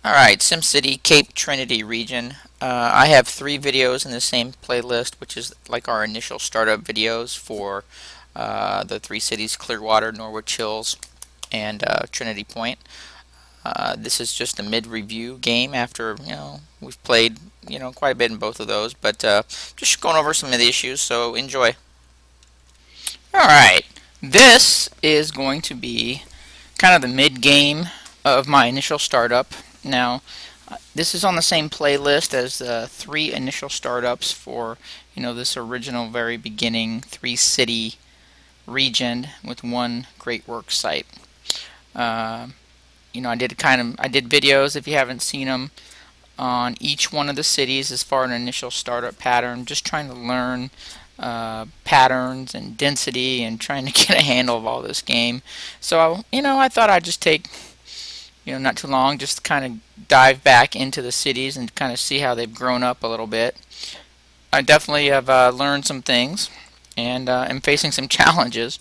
Alright, SimCity Cape Trinity region. I have 3 videos in the same playlist, which is like our initial startup videos for the 3 cities: Clearwater, Norwich Hills, and Trinity Point. This is just a mid-review game after, we've played, quite a bit in both of those, but just going over some of the issues, so enjoy. Alright, this is going to be kind of the mid-game of my initial startup. Now, this is on the same playlist as the 3 initial startups for, this original very beginning 3-city region with one great work site. I did videos, if you haven't seen them, on each one of the cities as far as an initial startup pattern, just trying to learn patterns and density and trying to get a handle of all this game. So, I thought I'd just take, not too long, just kind of dive back into the cities and kind of see how they've grown up a little bit. I definitely have learned some things and am facing some challenges.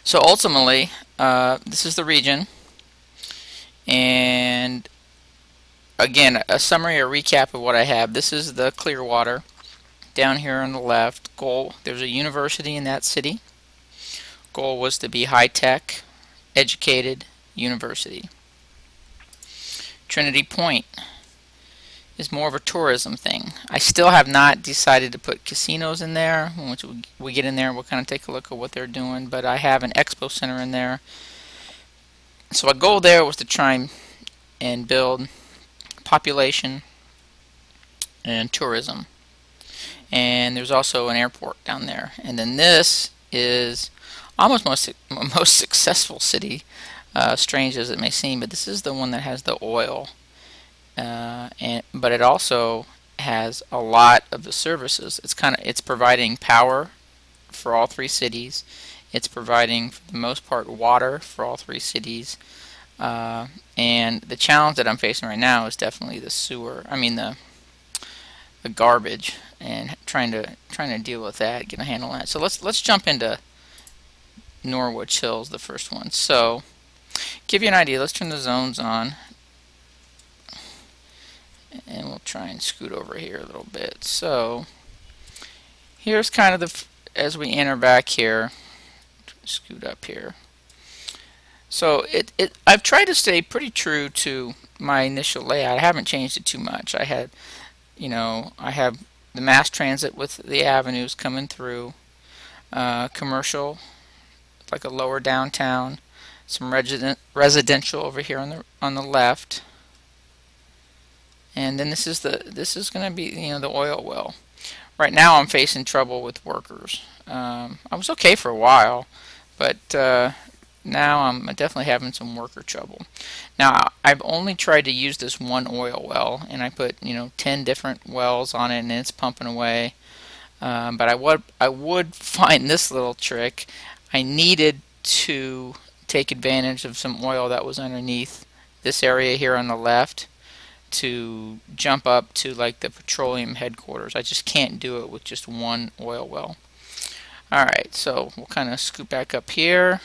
So ultimately, this is the region, and again, a summary or recap of what I have. This is the Clearwater. Down here on the left, goal, there's a university in that city. Goal was to be high-tech, educated university. Trinity Point is more of a tourism thing. I still have not decided to put casinos in there. Once we get in there, we'll kind of take a look at what they're doing, but I have an expo center in there. So my goal there was to try and build population and tourism. And there's also an airport down there. And then this is almost most successful city, strange as it may seem, but this is the one that has the oil. But it also has a lot of the services. It's providing power for all 3 cities. It's providing, for the most part, water for all 3 cities. And the challenge that I'm facing right now is definitely the sewer. I mean the garbage, and trying to deal with that, get a handle on that. So let's jump into Norwich Hills, the first one. So give you an idea, let's turn the zones on, and we'll try and scoot over here a little bit. So here's kind of as we enter back here, scoot up here. So I've tried to stay pretty true to my initial layout. I haven't changed it too much. I have the mass transit with the avenues coming through, commercial, like a lower downtown, some residential over here on the left, and then this is going to be the oil well. Right now I'm facing trouble with workers. I was okay for a while, but now I'm definitely having some worker trouble. Now I've only tried to use this one oil well, and I put 10 different wells on it, and it's pumping away. But I would find this little trick. I needed to take advantage of some oil that was underneath this area here on the left to jump up to like the petroleum headquarters. I just can't do it with just one oil well. Alright, so we'll kind of scoot back up here.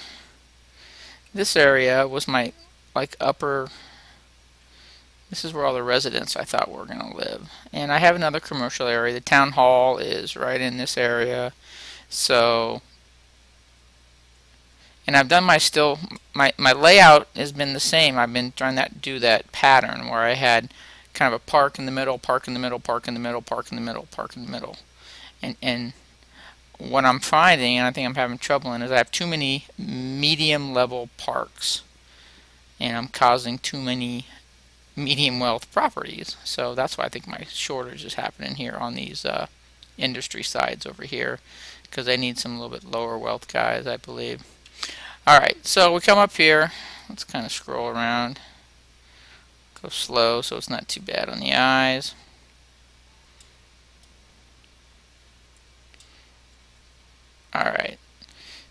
This area was my upper, this is where all the residents I thought were going to live. And I have another commercial area. The town hall is right in this area. So, and I've done my layout has been the same. I've been trying to do that pattern where I had kind of a park in the middle, park in the middle, park in the middle, park in the middle, park in the middle. And what I'm finding, and I think I'm having trouble in, is I have too many medium level parks, and I'm causing too many medium wealth properties. So that's why I think my shortage is happening here on these industry sides over here, because I need some little bit lower wealth guys, I believe. Alright, so we come up here. Let's kind of scroll around, go slow so it's not too bad on the eyes. Alright,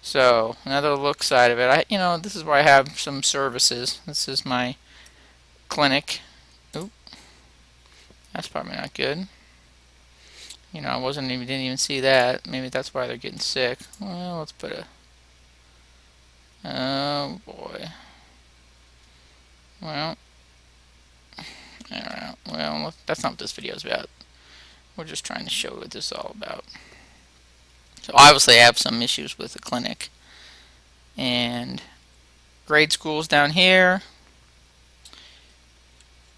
so another look side of it. This is where I have some services. This is my clinic. Oop, that's probably not good. I didn't even see that. Maybe that's why they're getting sick. Well, let's put a, oh boy. Well, Alright, well, that's not what this video is about. We're just trying to show what this is all about. So obviously I have some issues with the clinic. And grade school's down here.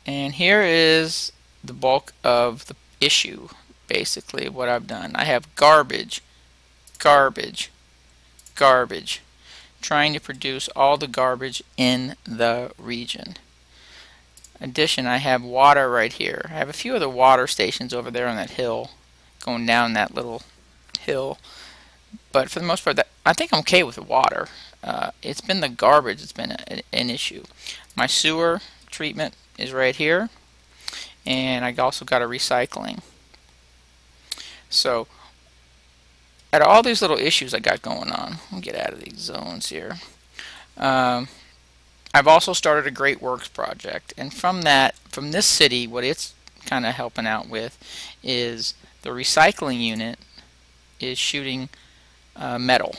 And here is the bulk of the issue, basically, what I've done. I have garbage, garbage, garbage, trying to produce all the garbage in the region. In addition, I have water right here. I have a few of the water stations over there on that hill, going down that little hill. But for the most part, I think I'm okay with the water. It's been the garbage that's been an issue. My sewer treatment is right here, and I also got a recycling. So, out of all these little issues I got going on, let me get out of these zones here. I've also started a Great Works project, and from this city, what it's kind of helping out with is the recycling unit is shooting metal.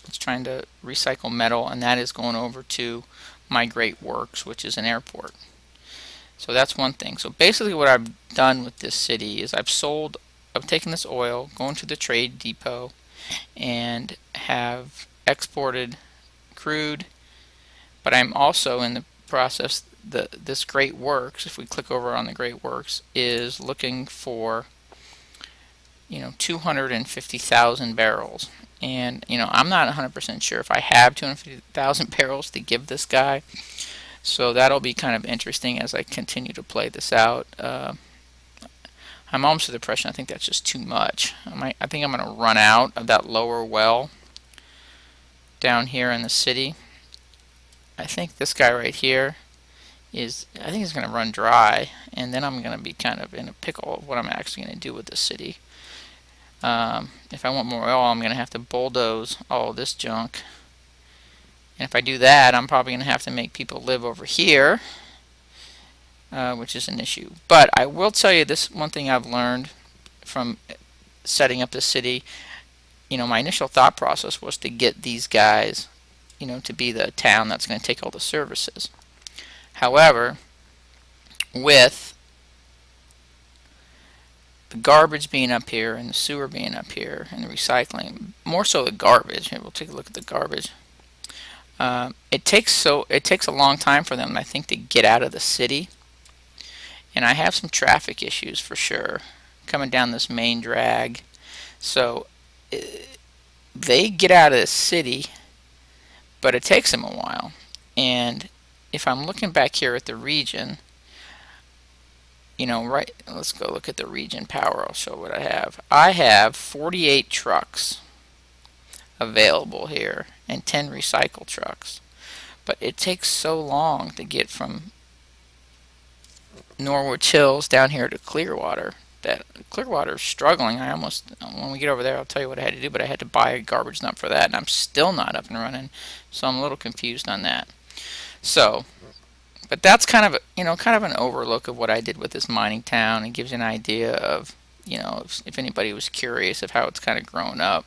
It's trying to recycle metal, and that is going over to my Great Works, which is an airport. So that's one thing. So basically what I've done with this city is I've taken this oil, going to the trade depot, and have exported crude, but I'm also in the process, this Great Works, if we click over on the Great Works, is looking for 250,000 barrels. And I'm not 100% sure if I have 250,000 barrels to give this guy. So that'll be kind of interesting as I continue to play this out. I'm almost to the impression I think that's just too much. I think I'm going to run out of that lower well down here in the city. I think this guy right here I think he's going to run dry, and then I'm going to be kind of in a pickle of what I'm actually going to do with the city. If I want more oil, I'm going to have to bulldoze all of this junk. And if I do that, I'm probably going to have to make people live over here, which is an issue. But I will tell you this one thing I've learned from setting up the city. My initial thought process was to get these guys, to be the town that's going to take all the services. However, with the garbage being up here and the sewer being up here and the recycling, more so the garbage. We'll take a look at the garbage. It takes a long time for them, I think, to get out of the city. And I have some traffic issues for sure coming down this main drag. So they get out of the city, but it takes them a while. And if I'm looking back here at the region, right, let's go look at the region power. I'll show what I have. I have 48 trucks available here and 10 recycle trucks. But it takes so long to get from Norwich Hills down here to Clearwater that Clearwater is struggling. When we get over there, I'll tell you what I had to do, but I had to buy a garbage dump for that, and I'm still not up and running, so I'm a little confused on that. So, but that's kind of an overlook of what I did with this mining town. It gives you an idea of, if anybody was curious of how it's kind of grown up.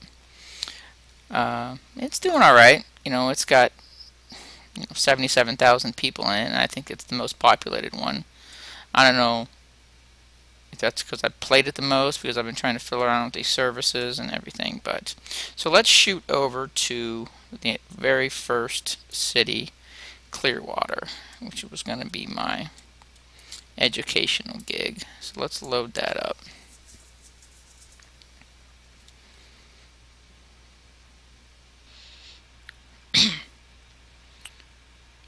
It's doing all right. It's got 77,000 people in it, and I think it's the most populated one. I don't know if that's because I played it the most, because I've been trying to fill around with these services and everything. But so let's shoot over to the very first city, Clearwater, which was going to be my educational gig. So let's load that up.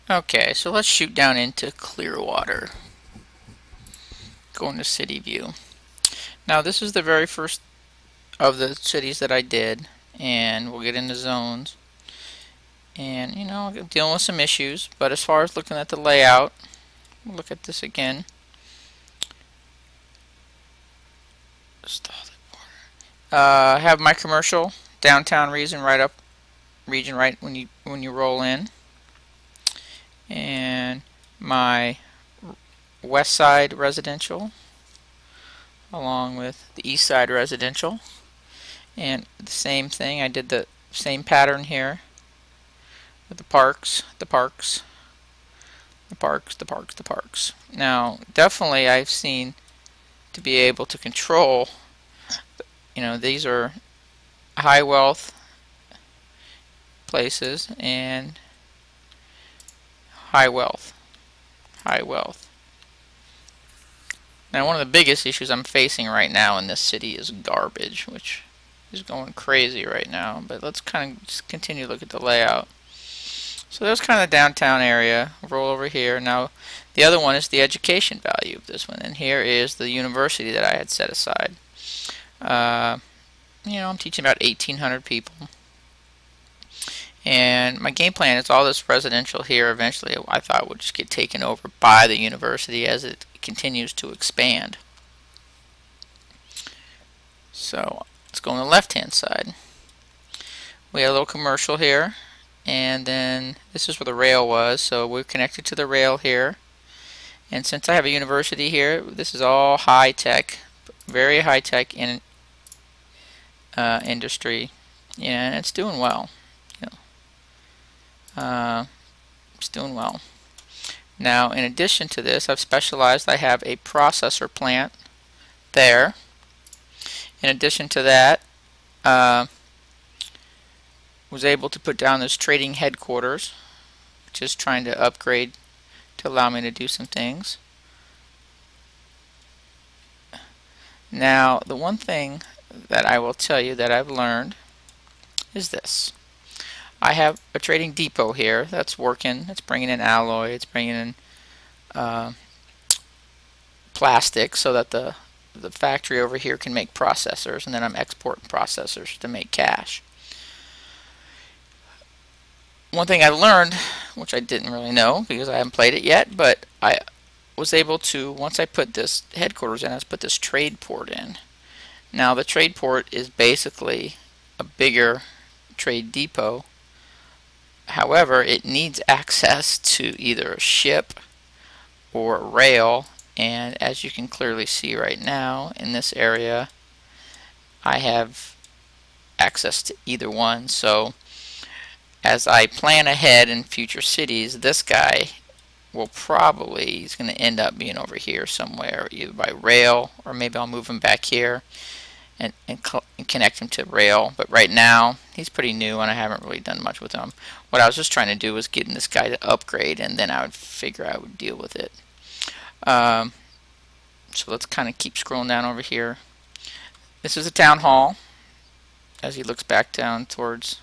Okay, so let's shoot down into Clearwater. Go into city view. Now this is the very first of the cities that I did, and we'll get into zones. And I'm dealing with some issues, but as far as looking at the layout, we'll look at this again. I have my commercial downtown region right when you roll in, and my west side residential along with the east side residential, and the same thing. I did the same pattern here with the parks, The parks, the parks, the parks. Now, definitely I've seen to be able to control, these are high wealth places and high wealth. High wealth. Now, one of the biggest issues I'm facing right now in this city is garbage, which is going crazy right now. But let's kind of just continue to look at the layout. So there's kind of the downtown area. Roll over here. Now, the other one is the education value of this one. And here is the university that I had set aside. I'm teaching about 1,800 people. And my game plan is all this residential here eventually I thought would just get taken over by the university as it continues to expand. So let's go on the left hand side. We have a little commercial here, and then this is where the rail was, so we're connected to the rail here. And since I have a university here, this is all high tech, very high tech in industry, and it's doing well. It's doing well. Now, in addition to this, I've specialized. I have a processor plant there. In addition to that, was able to put down this trading headquarters, which is trying to upgrade to allow me to do some things. Now, the one thing that I will tell you that I've learned is this. I have a trading depot here that's working. It's bringing in alloy. It's bringing in plastic so that the factory over here can make processors, and then I'm exporting processors to make cash. One thing I learned, which I didn't really know because I haven't played it yet, but I was able to, once I put this headquarters in, I put this trade port in. Now the trade port is basically a bigger trade depot. However, it needs access to either a ship or a rail, and as you can clearly see right now in this area, I have access to either one. So as I plan ahead in future cities, this guy will probably, he's going to end up being over here somewhere, either by rail, or maybe I'll move him back here and connect him to rail. But right now he's pretty new and I haven't really done much with him. What I was just trying to do was getting this guy to upgrade, and then I would figure I would deal with it. So let's kind of keep scrolling down over here. This is a town hall as he looks back down towards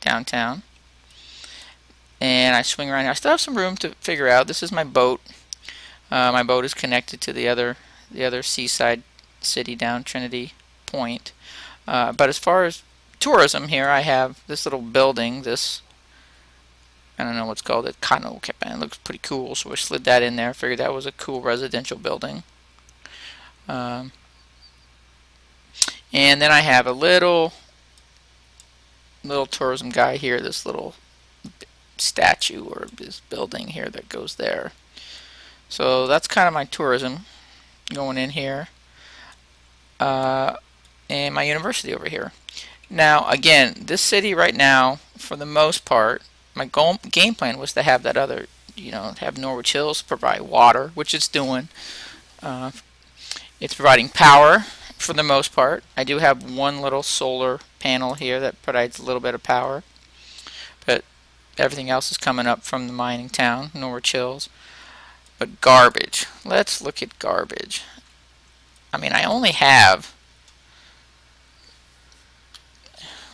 downtown, and I swing around here. I still have some room to figure out. This is my boat. My boat is connected to the other seaside city down Trinity Point. But as far as tourism here, I have this little building, this, I don't know what's called, it Kano Kepan. It looks pretty cool, so I slid that in there. Figured that was a cool residential building. And then I have a little tourism guy here, this little statue or this building here that goes there. So that's kind of my tourism going in here. And my university over here. Now again, this city right now, for the most part, my game plan was to have that other, have Norwich Hills provide water, which it's doing. It's providing power for the most part. I do have one little solar panel here that provides a little bit of power, but everything else is coming up from the mining town, Norwich Hills. But garbage. Let's look at garbage. I mean, I only have,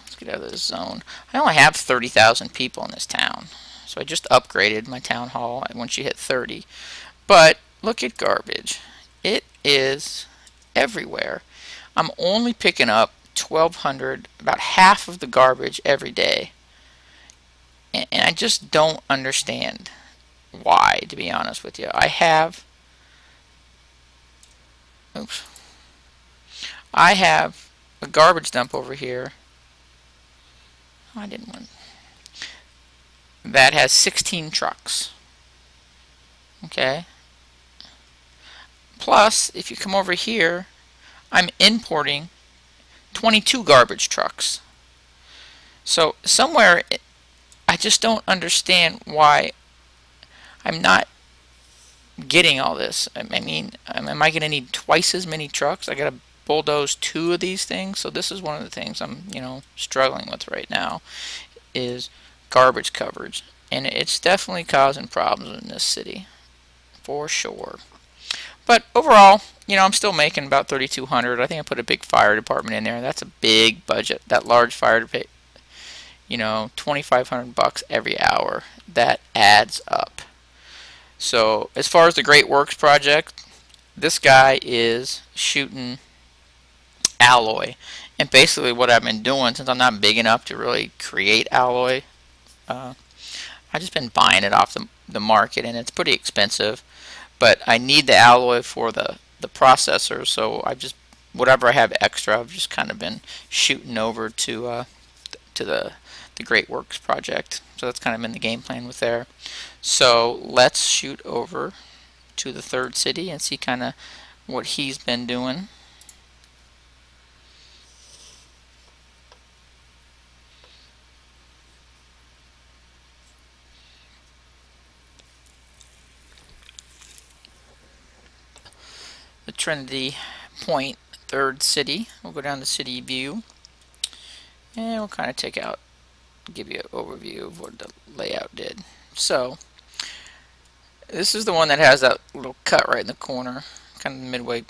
let's get out of this zone. I only have 30,000 people in this town. So I just upgraded my town hall once you hit 30. But look at garbage. It is everywhere. I'm only picking up 1,200, about half of the garbage every day. And I just don't understand why, to be honest with you. I have a garbage dump over here. Oh, I didn't want that has 16 trucks. Okay. Plus, if you come over here, I'm importing 22 garbage trucks. So somewhere, I just don't understand why I'm not getting all this. I mean, am I going to need twice as many trucks? I got to bulldoze 2 of these things. So this is one of the things I'm, struggling with right now is garbage coverage. And it's definitely causing problems in this city, for sure. But overall, I'm still making about 3,200. I think I put a big fire department in there. That's a big budget. That large fire department, 2,500 bucks every hour. That adds up. So as far as the Great Works project, this guy is shooting alloy. And basically what I've been doing, since I'm not big enough to really create alloy, I've just been buying it off the market, and it's pretty expensive. But I need the alloy for the processor, so whatever I have extra, I've just kind of been shooting over to the Great Works project. So that's kind of been the game plan with there. So let's shoot over to the third city and see kind of what he's been doing. The Trinity Point, third city. We'll go down to city view, and we'll kind of give you an overview of what the layout did. So this is the one that has that little cut right in the corner, kind of the midway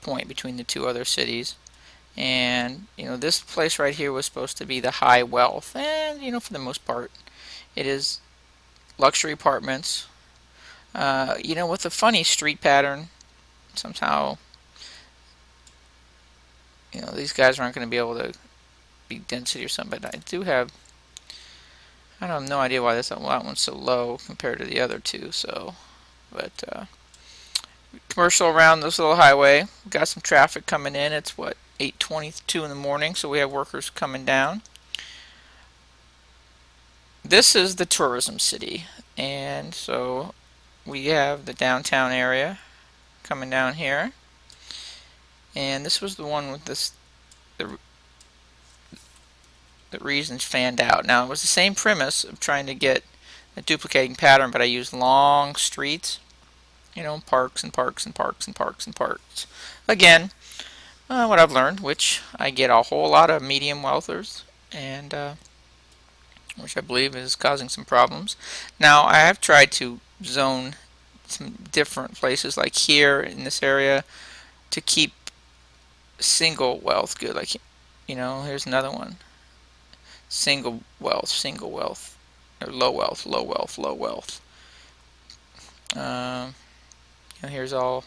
point between the 2 other cities. And this place right here was supposed to be the high wealth, and for the most part it is luxury apartments, with a funny street pattern. Somehow these guys aren't going to be able to be density or something, but I have no idea why that one's so low compared to the other 2. So, but commercial around this little highway. We've got some traffic coming in. It's 8:22 in the morning, so we have workers coming down. This is the tourism city, and so we have the downtown area coming down here, and this was the one with the reasons fanned out. Now it was the same premise of trying to get a duplicating pattern, but I used long streets, parks and parks and parks and parks and parks. Again, what I've learned, which I get a whole lot of medium wealthers, and which I believe is causing some problems. Now I have tried to zone some different places, like here in this area, to keep single wealth good. Like, here's another one. Single wealth, or low wealth, low wealth, low wealth. Here's all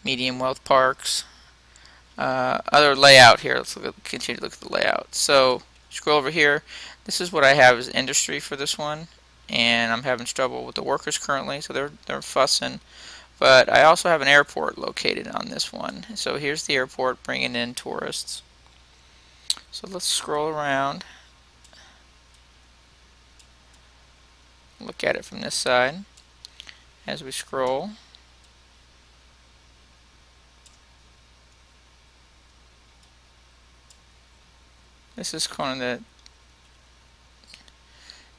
medium wealth parks. Other layout here. Let's continue to look at the layout. So scroll over here. This is what I have as industry for this one, and I'm having trouble with the workers currently, so they're fussing. But I also have an airport located on this one. So here's the airport bringing in tourists. So let's scroll around, look at it from this side as we scroll. This is kind of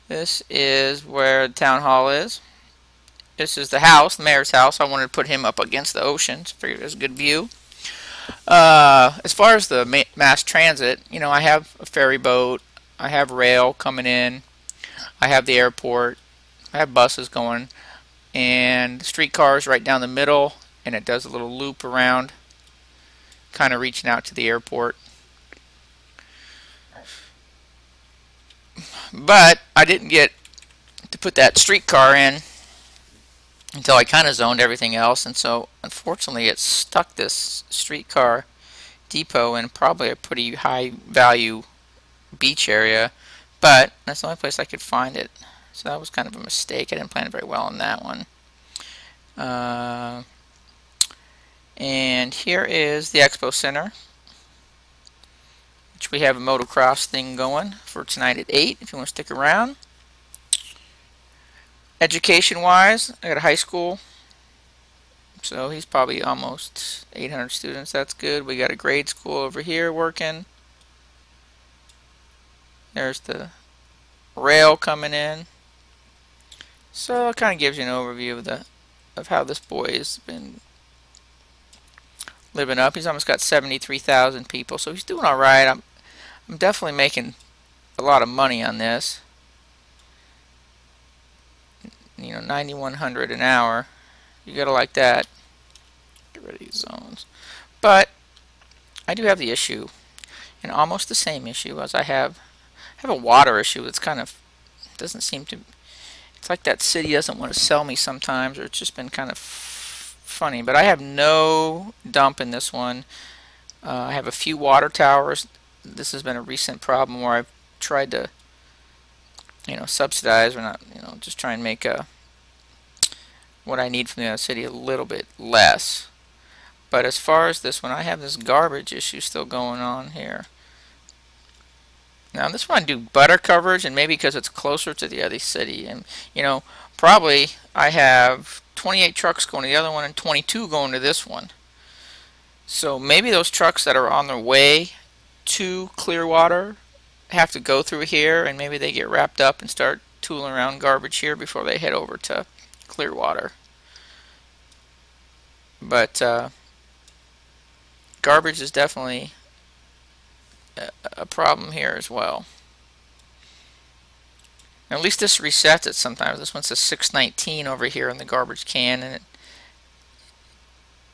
this is where the town hall is. This is the house, the mayor's house. I wanted to put him up against the ocean, so I figured it was a good view. As far as the mass transit, I have a ferry boat, I have rail coming in, I have the airport, I have buses going, and the streetcars right down the middle, and it does a little loop around, kind of reaching out to the airport. But I didn't get to put that streetcar in until I kind of zoned everything else, and so unfortunately it stuck this streetcar depot in probably a pretty high value beach area, but that's the only place I could find it. So that was kind of a mistake. I didn't plan it very well on that one. And here is the Expo Center, which we have a motocross thing going for tonight at 8 if you want to stick around. Education wise, I got a high school, so he's probably almost 800 students. That's good. We got a grade school over here working. There's the rail coming in. So it kind of gives you an overview of of how this boy has been living up. He's almost got 73,000 people, so he's doing all right. I'm definitely making a lot of money on this. You know, 9,100 an hour. You gotta like that. Get rid of these zones. But I do have the issue, and almost the same issue as I have a water issue that's kind of doesn't seem to. It's like that city doesn't want to sell me sometimes, or it's just been kind of funny. But I have no dump in this one. I have a few water towers. This has been a recent problem where I've tried to, you know, subsidize or not, you know, just try and make what I need from the other city a little bit less. But as far as this one, I have this garbage issue still going on here. Now this one I do better coverage, and maybe because it's closer to the other city, and you know, probably I have 28 trucks going to the other one and 22 going to this one. So maybe those trucks that are on their way to Clearwater have to go through here, and maybe they get wrapped up and start tooling around garbage here before they head over to Clearwater. But garbage is definitely a problem here as well. Now, at least this resets it sometimes. This one says 619 over here in the garbage can, and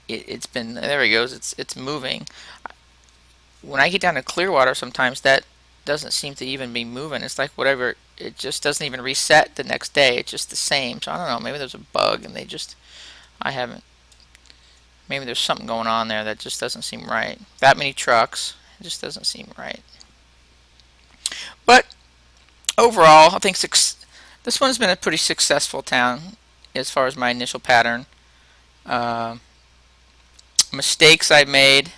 it's been, there it goes, it's moving. When I get down to Clearwater, sometimes that doesn't seem to even be moving. It's like whatever, it just doesn't even reset the next day. It's just the same. So I don't know, maybe there's a bug and they just, I haven't, maybe there's something going on there that just doesn't seem right. That many trucks, it just doesn't seem right. But overall, I think this one has been a pretty successful town as far as my initial pattern. Mistakes I made,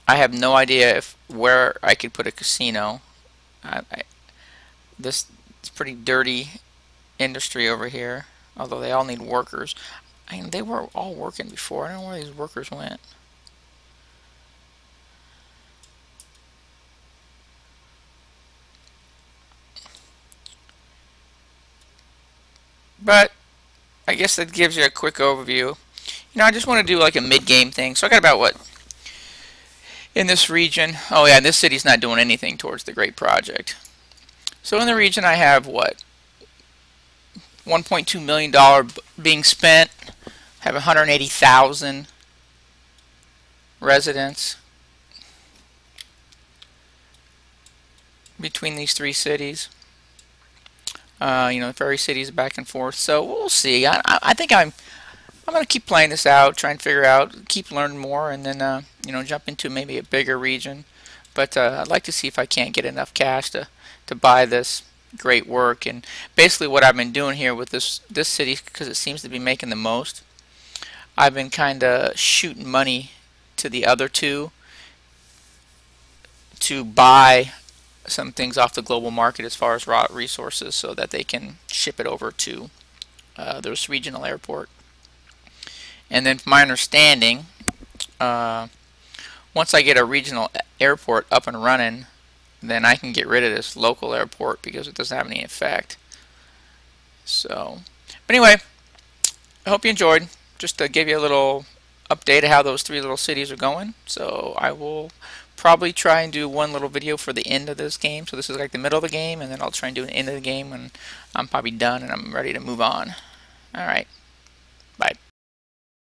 I have no idea where I could put a casino. This is pretty dirty industry over here, although they all need workers. I mean, they were all working before. I don't know where these workers went. But I guess that gives you a quick overview. You know, I just want to do like a mid-game thing. So I got about what? In this region, oh yeah, this city's not doing anything towards the great project. So in the region I have what? $1.2 million being spent. I have 180,000 residents between these three cities. You know, the ferry cities back and forth. So we'll see. I think I'm going to keep playing this out, try and figure out, keep learning more, and then you know, jump into maybe a bigger region. But I'd like to see if I can't get enough cash to buy this great work. And basically, what I've been doing here with this city, because it seems to be making the most, I've been kind of shooting money to the other two to buy some things off the global market as far as raw resources, so that they can ship it over to this regional airport. And then from my understanding, once I get a regional airport up and running, then I can get rid of this local airport because it doesn't have any effect. So, but anyway, I hope you enjoyed. Just to give you a little update of how those three little cities are going. So I will probably try and do one little video for the end of this game. So this is like the middle of the game, and then I'll try and do an end of the game when I'm probably done and I'm ready to move on. Alright.